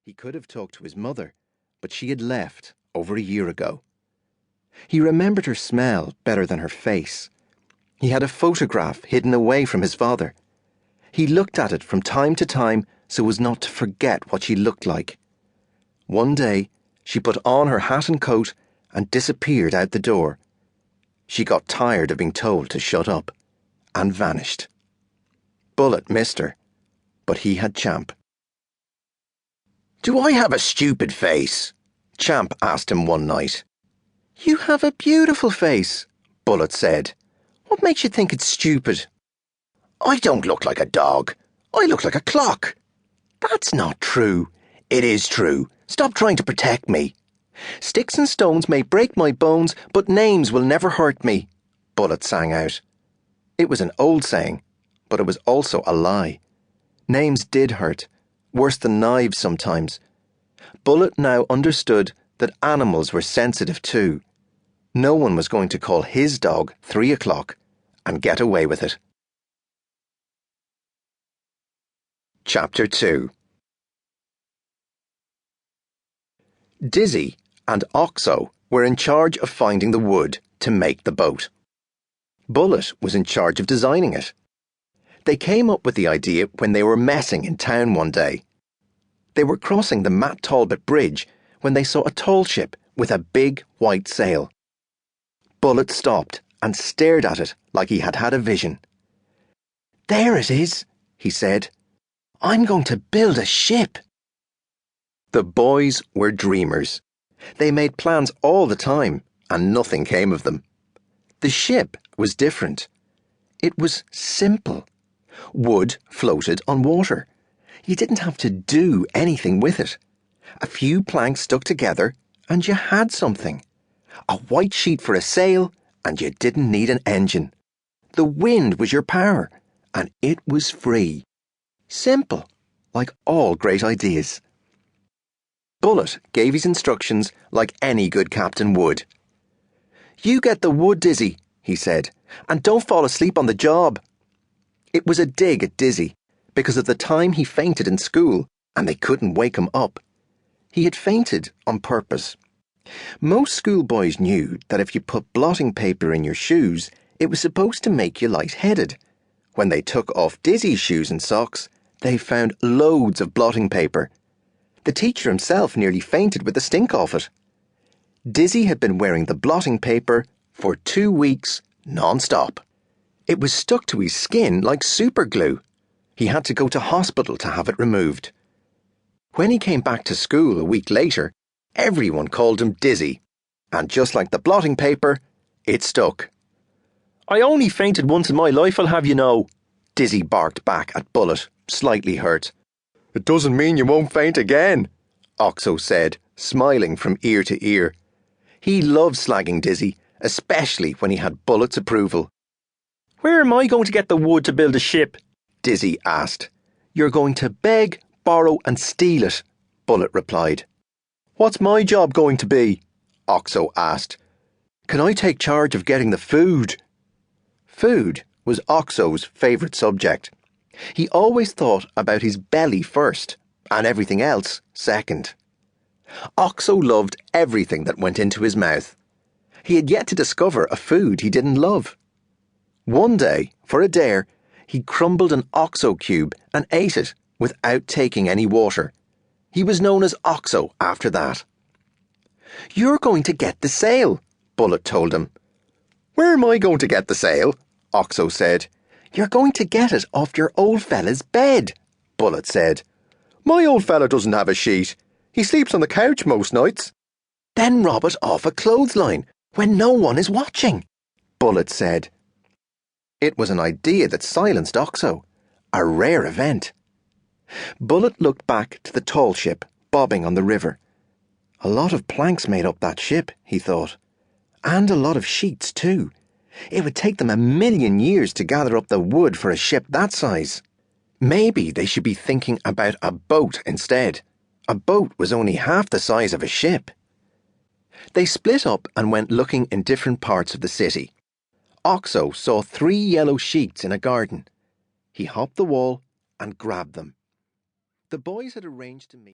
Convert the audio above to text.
He could have talked to his mother, but she had left over a year ago. He remembered her smell better than her face. He had a photograph hidden away from his father. He looked at it from time to time so as not to forget what she looked like. One day, she put on her hat and coat and disappeared out the door. She got tired of being told to shut up and vanished. Bullet missed her, but he had Champ. "Do I have a stupid face?" Champ asked him one night. "You have a beautiful face," Bullet said. "What makes you think it's stupid?" "I don't look like a dog. I look like a clock." "That's not true." "It is true. Stop trying to protect me." "Sticks and stones may break my bones, but names will never hurt me," Bullet sang out. It was an old saying, but it was also a lie. Names did hurt, worse than knives sometimes. Bullet now understood that animals were sensitive too. No one was going to call his dog 3 o'clock and get away with it. Chapter 2. Dizzy and Oxo were in charge of finding the wood to make the boat. Bullet was in charge of designing it. They came up with the idea when they were messing in town one day. They were crossing the Matt Talbot Bridge when they saw a tall ship with a big white sail. Bullet stopped and stared at it like he had had a vision. "There it is," he said. "I'm going to build a ship." The boys were dreamers. They made plans all the time, and nothing came of them. The ship was different. It was simple. Wood floated on water. You didn't have to do anything with it. A few planks stuck together, and you had something. A white sheet for a sail, and you didn't need an engine. The wind was your power, and it was free. Simple, like all great ideas. Bullet gave his instructions like any good captain would. "You get the wood, Dizzy," he said, "and don't fall asleep on the job." It was a dig at Dizzy, because of the time he fainted in school and they couldn't wake him up. He had fainted on purpose. Most schoolboys knew that if you put blotting paper in your shoes, it was supposed to make you light-headed. When they took off Dizzy's shoes and socks, they found loads of blotting paper. The teacher himself nearly fainted with the stink of it. Dizzy had been wearing the blotting paper for 2 weeks non-stop. It was stuck to his skin like super glue. He had to go to hospital to have it removed. When he came back to school a week later, everyone called him Dizzy, and just like the blotting paper, it stuck. "I only fainted once in my life, I'll have you know," Dizzy barked back at Bullet, slightly hurt. "It doesn't mean you won't faint again," Oxo said, smiling from ear to ear. He loved slagging Dizzy, especially when he had Bullet's approval. "Where am I going to get the wood to build a ship?" Dizzy asked. "You're going to beg, borrow and steal it," Bullet replied. "What's my job going to be?" Oxo asked. "Can I take charge of getting the food?" Food was Oxo's favourite subject. He always thought about his belly first, and everything else second. Oxo loved everything that went into his mouth. He had yet to discover a food he didn't love. One day, for a dare, he crumbled an Oxo cube and ate it without taking any water. He was known as Oxo after that. "You're going to get the sail," Bullet told him. "Where am I going to get the sail?" Oxo said. "You're going to get it off your old fella's bed," Bullet said. "My old fella doesn't have a sheet. He sleeps on the couch most nights." "Then rob it off a clothesline when no one is watching," Bullet said. It was an idea that silenced Oxo, a rare event. Bullet looked back to the tall ship bobbing on the river. A lot of planks made up that ship, he thought, and a lot of sheets too. It would take them 1,000,000 years to gather up the wood for a ship that size. Maybe they should be thinking about a boat instead. A boat was only half the size of a ship. They split up and went looking in different parts of the city. Oxo saw 3 yellow sheets in a garden. He hopped the wall and grabbed them. The boys had arranged to meet